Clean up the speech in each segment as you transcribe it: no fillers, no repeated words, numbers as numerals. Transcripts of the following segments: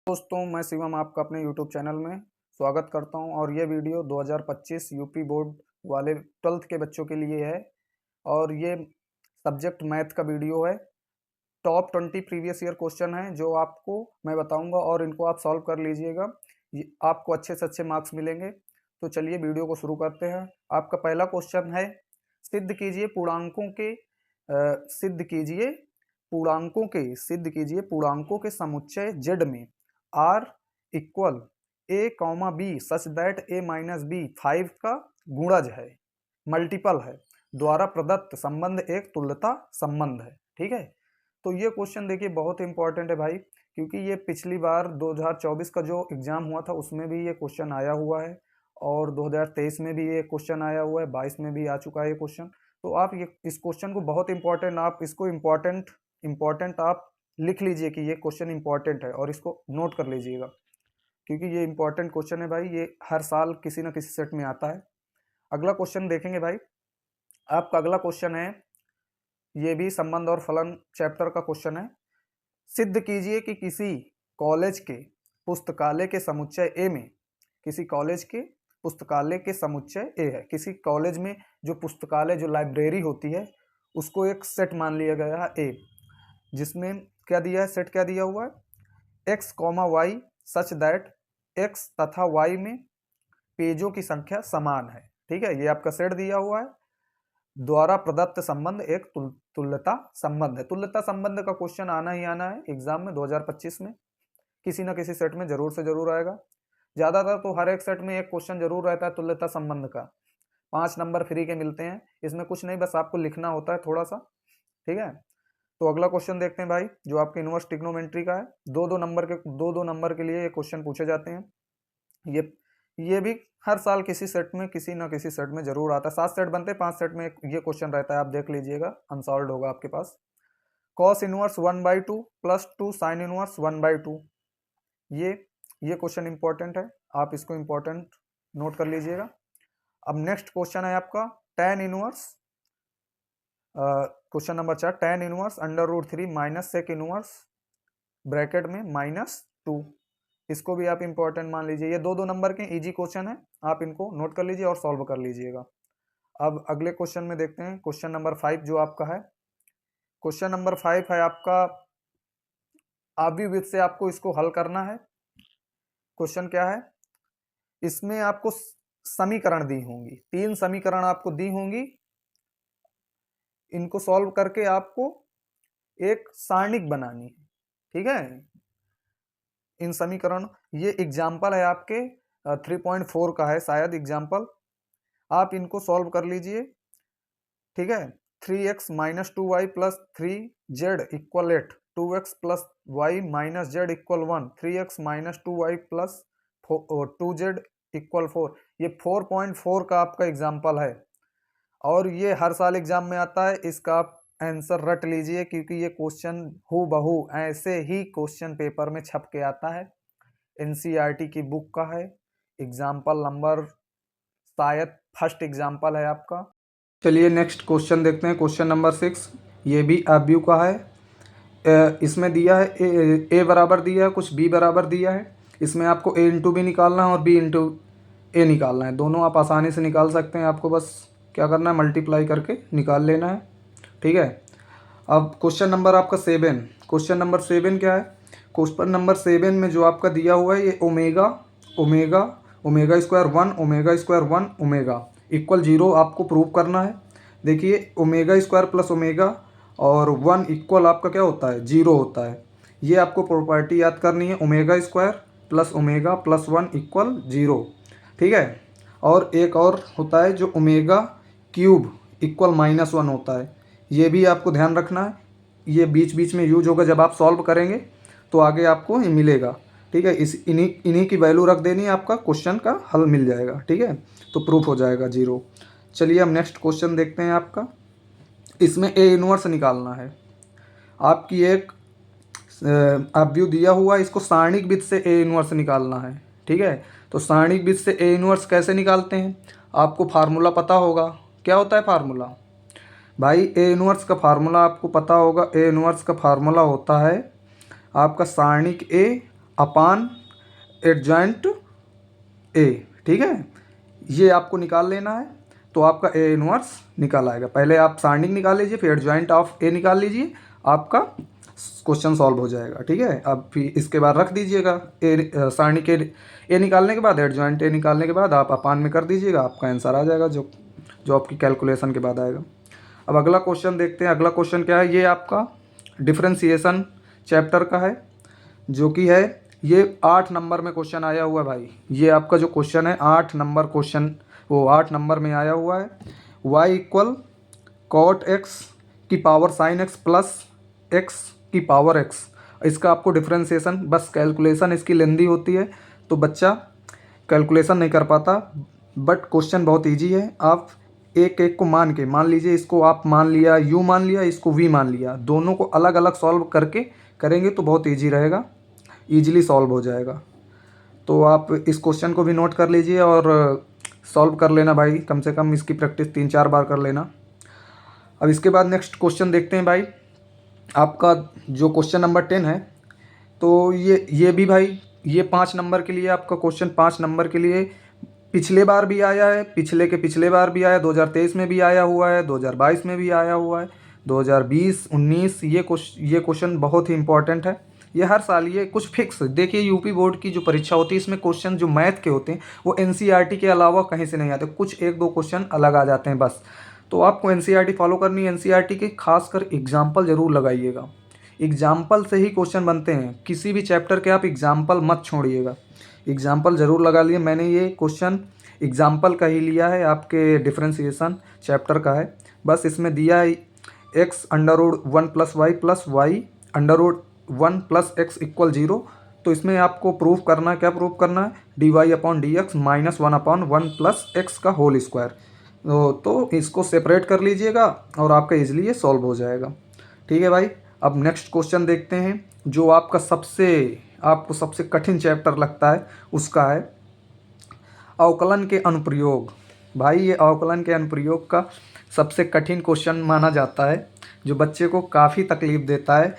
दोस्तों, मैं शिवम आपका अपने यूट्यूब चैनल में स्वागत करता हूं और ये वीडियो 2025 यूपी बोर्ड वाले 12th के बच्चों के लिए है और ये सब्जेक्ट मैथ का वीडियो है। टॉप 20 प्रीवियस ईयर क्वेश्चन है जो आपको मैं बताऊंगा और इनको आप सॉल्व कर लीजिएगा। आपको अच्छे से अच्छे मार्क्स मिलेंगे। तो चलिए वीडियो को शुरू करते हैं। आपका पहला क्वेश्चन है, सिद्ध कीजिए पूर्णांकों के पूर्णांकों के समुच्चय जेड में R equal a comma b such that a minus b 5 का गुणज है, मल्टीपल है, द्वारा प्रदत्त संबंध एक तुल्यता संबंध है। ठीक है, तो ये क्वेश्चन देखिए बहुत इंपॉर्टेंट है भाई, क्योंकि ये पिछली बार 2024 का जो एग्जाम हुआ था उसमें भी ये क्वेश्चन आया हुआ है और 2023 में भी ये क्वेश्चन आया हुआ है, 22 में भी आ चुका है ये क्वेश्चन। तो आप ये इस क्वेश्चन को बहुत इंपॉर्टेंट, आप इसको इम्पॉर्टेंट आप लिख लीजिए कि ये क्वेश्चन इंपॉर्टेंट है और इसको नोट कर लीजिएगा, क्योंकि ये इंपॉर्टेंट क्वेश्चन है भाई। ये हर साल किसी न किसी सेट में आता है। अगला क्वेश्चन देखेंगे भाई। आपका अगला क्वेश्चन है, ये भी संबंध और फलन चैप्टर का क्वेश्चन है। सिद्ध कीजिए कि किसी कॉलेज के पुस्तकालय के समुच्चय ए में, किसी कॉलेज के पुस्तकालय के समुच्चय ए है, किसी कॉलेज में जो पुस्तकालय जो लाइब्रेरी होती है उसको एक सेट मान लिया गया है ए, जिसमें क्या दिया है, सेट क्या दिया हुआ है, x comma y such that x तथा वाई में पेजों की संख्या समान है। ठीक है, ये आपका सेट दिया हुआ है। द्वारा प्रदत्त संबंध एक तुल्यता संबंध है। तुल्यता संबंध का क्वेश्चन आना ही आना है एग्जाम में 2025 में, किसी न किसी सेट में जरूर से जरूर आएगा। ज्यादातर तो हर एक सेट में एक क्वेश्चन जरूर रहता है तुल्यता संबंध का। 5 नंबर फ्री के मिलते हैं, इसमें कुछ नहीं, बस आपको लिखना होता है थोड़ा सा। ठीक है, तो अगला क्वेश्चन देखते हैं भाई, जो आपके इनवर्स ट्रिग्नोमेट्री का है। दो दो नंबर के लिए ये क्वेश्चन पूछे जाते हैं। ये भी हर साल किसी सेट में, किसी ना किसी सेट में जरूर आता है। 7 सेट बनते हैं, 5 सेट में ये क्वेश्चन रहता है, आप देख लीजिएगा, अनसॉल्व होगा आपके पास। Cos inverse 1/2 plus 2 sine inverse 1/2, ये क्वेश्चन इंपॉर्टेंट है, आप इसको इंपॉर्टेंट नोट कर लीजिएगा। अब नेक्स्ट क्वेश्चन है आपका tan inverse, question number 4, tan inverse √3 minus sec inverse bracket में -2, इसको भी आप इंपॉर्टेंट मान लीजिए। ये दो नंबर के इजी क्वेश्चन है, आप इनको नोट कर लीजिए और सॉल्व कर लीजिएगा। अब अगले क्वेश्चन में देखते हैं, क्वेश्चन नंबर 5 जो आपका है। क्वेश्चन नंबर 5 है आपका आव्यूह से आपको इसको हल करना है। क्वेश्चन क्या है, इसमें आपको समीकरण दी होंगी, 3 समीकरण आपको दी होंगी। इनको सॉल्व करके आपको एक सारणिक बनानी है। ठीक है, इन समीकरण, ये एग्जाम्पल है आपके 3.4 का है शायद एग्जाम्पल, आप इनको सॉल्व कर लीजिए। ठीक है, 3x minus 2y plus 3z equal 8, 2x plus y minus z equal 1, 3x minus 2y plus 2z equal 4, ये 4.4 का आपका एग्जाम्पल है और ये हर साल एग्जाम में आता है। इसका आप आंसर रट लीजिए, क्योंकि ये क्वेश्चन हूबहू ऐसे ही क्वेश्चन पेपर में छप के आता है, एनसीईआरटी की बुक का है। एग्जाम्पल नंबर शायद फर्स्ट एग्जाम्पल है आपका। चलिए नेक्स्ट क्वेश्चन देखते हैं, क्वेश्चन नंबर 6, ये भी आव्यूह का है। इसमें दिया है ए बराबर दिया है, कुछ बी बराबर दिया है। इसमें आपको ए इंटू बी निकालना है और बी इंटू ए निकालना है। दोनों आप आसानी से निकाल सकते हैं, आपको बस क्या करना है, मल्टीप्लाई करके निकाल लेना है। ठीक है, अब क्वेश्चन नंबर आपका 7, क्वेश्चन नंबर 7 क्या है, क्वेश्चन नंबर 7 में जो आपका दिया हुआ है, ये omega square 1 omega square 1 omega equal 0 आपको प्रूव करना है। देखिए ओमेगा स्क्वायर प्लस ओमेगा और 1 इक्वल आपका क्या होता है, 0 होता है। ये आपको प्रॉपर्टी याद करनी है, omega square plus omega plus 1 equal 0। ठीक है, और एक और होता है जो ओमेगा क्यूब इक्वल -1 होता है, ये भी आपको ध्यान रखना है। ये बीच बीच में यूज होगा, जब आप सॉल्व करेंगे तो आगे आपको ये मिलेगा। ठीक है, इन्हीं की वैल्यू रख देनी है, आपका क्वेश्चन का हल मिल जाएगा। ठीक है, तो प्रूफ हो जाएगा 0। चलिए हम नेक्स्ट क्वेश्चन देखते हैं आपका। इसमें ए इनवर्स निकालना है। आपकी एक आव्यूह दिया हुआ है, इसको सारणिक विधि से ए इनवर्स निकालना है। ठीक है, तो सारणिक विधि से ए इनवर्स कैसे निकालते हैं, आपको फार्मूला पता होगा। क्या होता है फार्मूला भाई, ए इनवर्स का फार्मूला आपको पता होगा। ए इनवर्स का फार्मूला होता है आपका सारणिक ए अपान एडजॉइंट ए, ठीक है, ये आपको निकाल लेना है। तो आपका ए इनवर्स निकाल आएगा। पहले आप सारणिक निकाल लीजिए, फिर एडजॉइंट ऑफ ए निकाल लीजिए, आपका क्वेश्चन सॉल्व हो जाएगा। ठीक है, अब फिर इसके बाद रख दीजिएगा ए, सारणी के ए निकालने के बाद एडजॉइंट ए निकालने के बाद आप अपान में कर दीजिएगा, आपका आंसर आ जाएगा जो जो आपकी कैलकुलेशन के बाद आएगा। अब अगला क्वेश्चन देखते हैं। अगला क्वेश्चन क्या है, ये आपका डिफरेंशिएशन चैप्टर का है, जो कि है ये 8 नंबर में क्वेश्चन आया हुआ है भाई। ये आपका जो क्वेश्चन है 8 नंबर क्वेश्चन, वो 8 नंबर में आया हुआ है। y इक्वल कॉट एक्स की power sine x plus x की पावर एक्स, इसका आपको डिफरेंशिएशन, बस कैलकुलेशन इसकी लेंदी होती है तो बच्चा कैलकुलेशन नहीं कर पाता, बट क्वेश्चन बहुत ईजी है। आप एक एक को मान लीजिए, इसको आप मान लिया u मान लिया, इसको v मान लिया, दोनों को अलग अलग सॉल्व करके करेंगे तो बहुत ईजी रहेगा, ईजिली सॉल्व हो जाएगा। तो आप इस क्वेश्चन को भी नोट कर लीजिए और सॉल्व कर लेना भाई, कम से कम इसकी प्रैक्टिस 3-4 बार कर लेना। अब इसके बाद नेक्स्ट क्वेश्चन देखते हैं भाई, आपका जो क्वेश्चन नंबर 10 है। तो ये भी भाई, ये 5 नंबर के लिए आपका क्वेश्चन 5 नंबर के लिए पिछले बार भी आया है, पिछले के पिछले बार भी आया, 2023 में भी आया हुआ है, 2022 में भी आया हुआ है, 2020-19 ये क्वेश्चन बहुत ही इंपॉर्टेंट है। ये हर साल ये कुछ फिक्स, देखिए यूपी बोर्ड की जो परीक्षा होती है इसमें क्वेश्चन जो मैथ के होते हैं वो एनसीईआरटी के अलावा कहीं से नहीं आते, कुछ 1-2 क्वेश्चन अलग आ जाते हैं बस। तो आपको एनसीईआरटी फॉलो करनी है। एनसीईआरटी के खासकर एग्जाम्पल जरूर लगाइएगा, एग्जाम्पल से ही क्वेश्चन बनते हैं, किसी भी चैप्टर के आप एग्जाम्पल मत छोड़िएगा, एग्जाम्पल ज़रूर लगा लिए। मैंने ये क्वेश्चन एग्जाम्पल का ही लिया है, आपके डिफरेंशिएशन चैप्टर का है। बस इसमें दिया है x √1 + y + y √1 + x = 0। तो इसमें आपको प्रूफ करना, क्या प्रूफ करना है, dy/dx -1/1 + x का होल स्क्वायर। तो इसको सेपरेट कर लीजिएगा और आपका इजीली ये सॉल्व हो जाएगा। ठीक है भाई, अब नेक्स्ट क्वेश्चन देखते हैं, जो आपका आपको सबसे कठिन चैप्टर लगता है, उसका है अवकलन के अनुप्रयोग। भाई ये अवकलन के अनुप्रयोग का सबसे कठिन क्वेश्चन माना जाता है, जो बच्चे को काफ़ी तकलीफ देता है,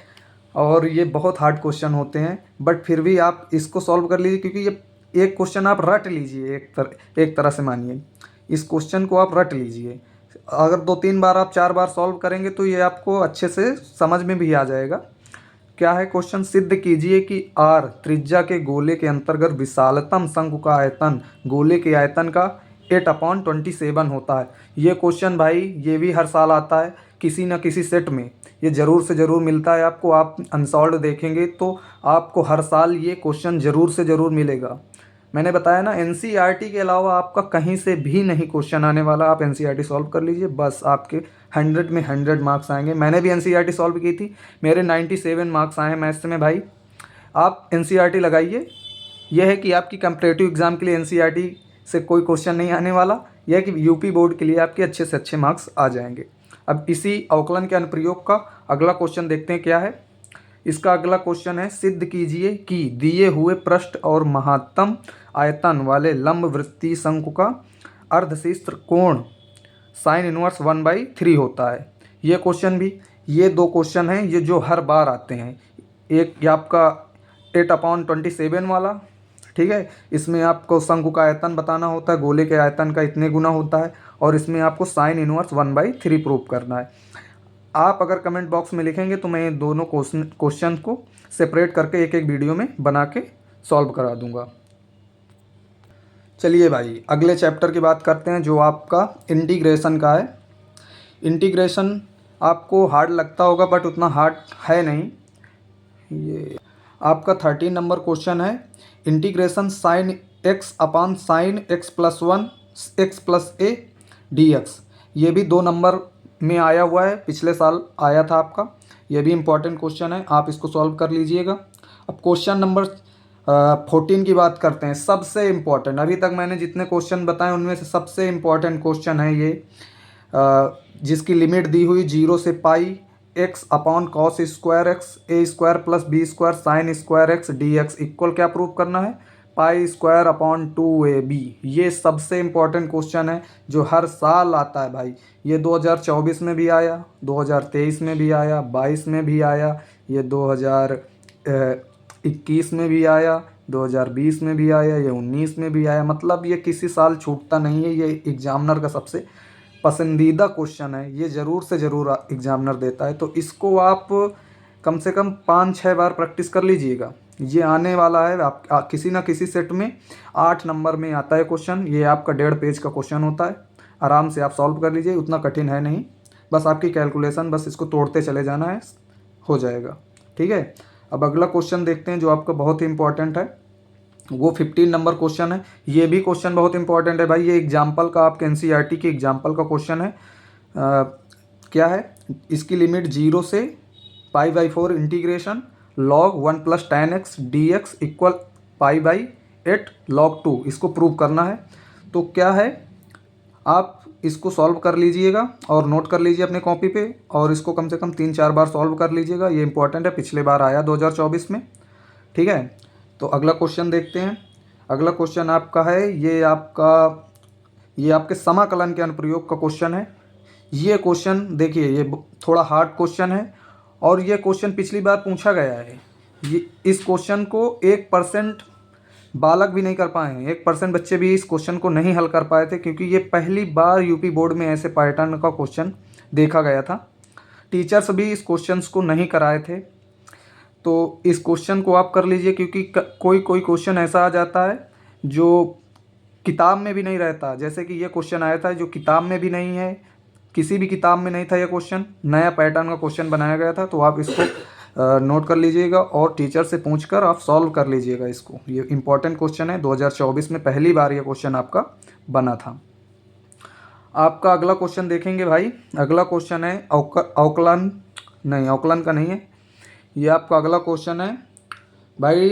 और ये बहुत हार्ड क्वेश्चन होते हैं, बट फिर भी आप इसको सॉल्व कर लीजिए, क्योंकि ये एक क्वेश्चन आप रट लीजिए, एक तरह से मानिए इस क्वेश्चन को आप रट लीजिए। अगर 2-3 बार आप 4 बार सॉल्व करेंगे तो ये आपको अच्छे से समझ में भी आ जाएगा। क्या है क्वेश्चन, सिद्ध कीजिए कि r त्रिज्या के गोले के अंतर्गत विशालतम शंकु का आयतन गोले के आयतन का 8/27 होता है। ये क्वेश्चन भाई ये भी हर साल आता है किसी न किसी सेट में, ये ज़रूर से ज़रूर मिलता है आपको। आप अनसॉल्व्ड देखेंगे तो आपको हर साल ये क्वेश्चन ज़रूर से ज़रूर मिलेगा। मैंने बताया ना, एनसीईआरटी के अलावा आपका कहीं से भी नहीं क्वेश्चन आने वाला। आप एनसीईआरटी सॉल्व कर लीजिए, बस आपके 100 में 100 मार्क्स आएंगे। मैंने भी एनसीईआरटी सॉल्व की थी, मेरे 97 मार्क्स आए मैथ्स में भाई। आप एनसीईआरटी लगाइए, यह है कि आपकी कंपैरेटिव एग्जाम के लिए एनसीईआरटी से कोई क्वेश्चन नहीं आने वाला, यह है कि यूपी बोर्ड के लिए आपके अच्छे से अच्छे मार्क्स आ जाएंगे। अब इसी अवकलन के अनुप्रयोग का अगला क्वेश्चन देखते हैं क्या है। इसका अगला क्वेश्चन है, सिद्ध कीजिए कि दिए हुए पृष्ठ और महत्तम आयतन वाले लंबवृत्तीय शंकु का अर्धशीर्ष कोण साइन इनवर्स 1/3 होता है। ये क्वेश्चन भी, ये 2 क्वेश्चन हैं ये जो हर बार आते हैं। एक ये आपका 8/27 वाला, ठीक है, इसमें आपको शंकु का आयतन बताना होता है, गोले के आयतन का इतने गुना होता है, और इसमें आपको साइन इनवर्स 1/3 प्रूव करना है। आप अगर कमेंट बॉक्स में लिखेंगे तो मैं ये दोनों क्वेश्चन को सेपरेट करके एक एक वीडियो में बना के सॉल्व करा दूंगा। चलिए भाई अगले चैप्टर की बात करते हैं, जो आपका इंटीग्रेशन का है। इंटीग्रेशन आपको हार्ड लगता होगा बट उतना हार्ड है नहीं। ये आपका 13 नंबर क्वेश्चन है, integration sign x/sin x + 1 x + a dx। ये भी 2 नंबर में आया हुआ है, पिछले साल आया था आपका। यह भी इम्पॉर्टेंट क्वेश्चन है, आप इसको सॉल्व कर लीजिएगा। अब क्वेश्चन नंबर 14 की बात करते हैं, सबसे इम्पॉर्टेंट। अभी तक मैंने जितने क्वेश्चन बताए उनमें से सबसे इम्पॉर्टेंट क्वेश्चन है ये, जिसकी लिमिट दी हुई 0 से पाई x/cos square x a square + b square sine square x dx equal क्या प्रूव करना है, π²/2ab। ये सबसे इम्पॉर्टेंट क्वेश्चन है जो हर साल आता है भाई। ये 2024 में भी आया, 2023 में भी आया, 22 में भी आया, ये 2021 में भी आया, 2020 में भी आया, ये 19 में भी आया। मतलब ये किसी साल छूटता नहीं है। ये एग्जामिनर का सबसे पसंदीदा क्वेश्चन है, ये ज़रूर से ज़रूर एग्जामिनर देता है। तो इसको आप कम से कम 5-6 बार प्रैक्टिस कर लीजिएगा। ये आने वाला है आप किसी ना किसी सेट में 8 नंबर में आता है क्वेश्चन। ये आपका 1.5 पेज का क्वेश्चन होता है। आराम से आप सॉल्व कर लीजिए, उतना कठिन है नहीं। बस आपकी कैलकुलेशन, बस इसको तोड़ते चले जाना है, हो जाएगा। ठीक है। अब अगला क्वेश्चन देखते हैं जो आपका बहुत ही इंपॉर्टेंट है। वो 15 नंबर क्वेश्चन है। ये भी क्वेश्चन बहुत इंपॉर्टेंट है भाई। ये एग्जाम्पल का आपके एनसीईआरटी की एग्जाम्पल का क्वेश्चन है। क्या है, इसकी लिमिट 0 से π/4 integration log 1 + tan x dx equal π/8 log 2, इसको प्रूव करना है। तो क्या है, आप इसको सॉल्व कर लीजिएगा और नोट कर लीजिए अपने कॉपी पे, और इसको कम से कम 3-4 बार सॉल्व कर लीजिएगा। ये इंपॉर्टेंट है, पिछले बार आया 2024 में। ठीक है। तो अगला क्वेश्चन देखते हैं। अगला क्वेश्चन आपका है, ये आपके समाकलन के अनुप्रयोग का क्वेश्चन है। ये क्वेश्चन देखिए, ये थोड़ा हार्ड क्वेश्चन है और ये क्वेश्चन पिछली बार पूछा गया है। ये इस क्वेश्चन को 1% बालक भी नहीं कर पाए हैं, 1% बच्चे भी इस क्वेश्चन को नहीं हल कर पाए थे, क्योंकि ये पहली बार यूपी बोर्ड में ऐसे पैटर्न का क्वेश्चन देखा गया था। टीचर्स भी इस क्वेश्चन को नहीं कराए थे। तो इस क्वेश्चन को आप कर लीजिए, क्योंकि कोई क्वेश्चन ऐसा आ जाता है जो किताब में भी नहीं रहता। जैसे कि ये क्वेश्चन आया था जो किताब में भी नहीं है, किसी भी किताब में नहीं था ये क्वेश्चन, नया पैटर्न का क्वेश्चन बनाया गया था। तो आप इसको नोट कर लीजिएगा और टीचर से पूछकर आप सॉल्व कर लीजिएगा इसको। ये इंपॉर्टेंट क्वेश्चन है, 2024 में पहली बार ये क्वेश्चन आपका बना था। आपका अगला क्वेश्चन देखेंगे भाई। अगला क्वेश्चन है अवकलन का नहीं है। ये आपका अगला क्वेश्चन है भाई,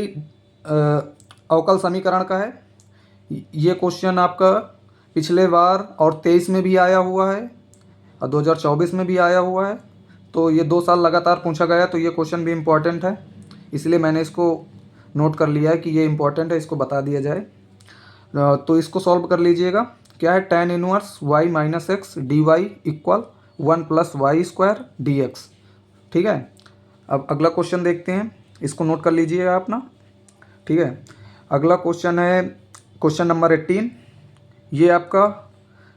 अवकल समीकरण का है। ये क्वेश्चन आपका पिछले बार और 23 में भी आया हुआ है और 2024 में भी आया हुआ है। तो ये 2 साल लगातार पूछा गया, तो ये क्वेश्चन भी इम्पॉर्टेंट है, इसलिए मैंने इसको नोट कर लिया है कि ये इम्पॉर्टेंट है, इसको बता दिया जाए। तो इसको सॉल्व कर लीजिएगा। क्या है, tan inverse y - x dy equal 1 + y² dx। ठीक है। अब अगला क्वेश्चन देखते हैं, इसको नोट कर लीजिएगा अपना। ठीक है। अगला क्वेश्चन है क्वेश्चन नंबर 18। ये आपका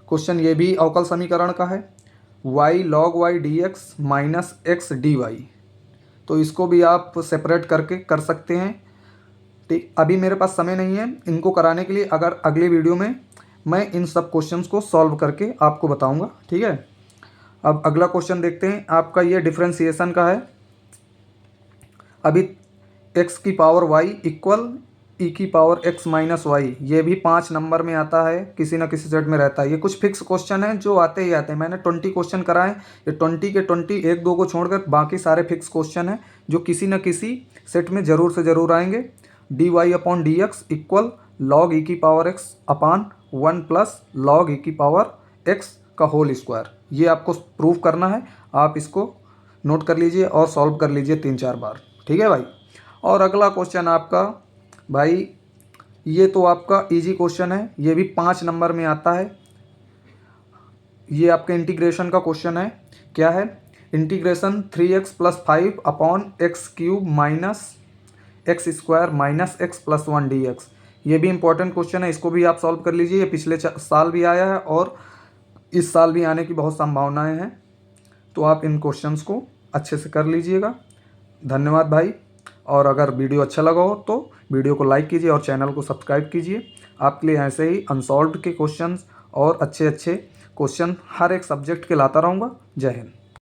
क्वेश्चन ये भी अवकल समीकरण का है, y log y dx - x dy। तो इसको भी आप सेपरेट करके कर सकते हैं। ठीक, अभी मेरे पास समय नहीं है इनको कराने के लिए। अगर अगले वीडियो में मैं इन सब क्वेश्चंस को सॉल्व करके आपको बताऊंगा। ठीक है। अब अगला क्वेश्चन देखते हैं। आपका ये डिफरेंशिएशन का है। अभी x की पावर y इक्वल e की पावर x - y, ये भी 5 नंबर में आता है, किसी ना किसी सेट में रहता है। ये कुछ फिक्स क्वेश्चन है जो आते ही आते हैं। मैंने 20 क्वेश्चन कराए, ये 20 के 20, 1-2 को छोड़कर बाकी सारे फिक्स क्वेश्चन हैं जो किसी न किसी सेट में ज़रूर से ज़रूर आएंगे। dy/dx इक्वल log e की पावर x अपान 1 + log e की पावर x का होल स्क्वायर। ये आपको प्रूव करना है। आप इसको नोट कर लीजिए और सॉल्व कर लीजिए 3-4 बार। ठीक है भाई। और अगला क्वेश्चन आपका भाई, ये तो आपका इजी क्वेश्चन है, ये भी 5 नंबर में आता है। ये आपके इंटीग्रेशन का क्वेश्चन है। क्या है, integration 3x + 5 upon x³ - x² - x + 1 dx। ये भी इंपॉर्टेंट क्वेश्चन है, इसको भी आप सॉल्व कर लीजिए। ये पिछले साल भी आया है और इस साल भी आने की बहुत संभावनाएं हैं। तो आप इन क्वेश्चंस को अच्छे से कर लीजिएगा। धन्यवाद भाई। और अगर वीडियो अच्छा लगा हो तो वीडियो को लाइक कीजिए और चैनल को सब्सक्राइब कीजिए। आपके लिए ऐसे ही अनसॉल्व्ड के क्वेश्चंस और अच्छे क्वेश्चन हर एक सब्जेक्ट के लाता रहूँगा। जय हिंद।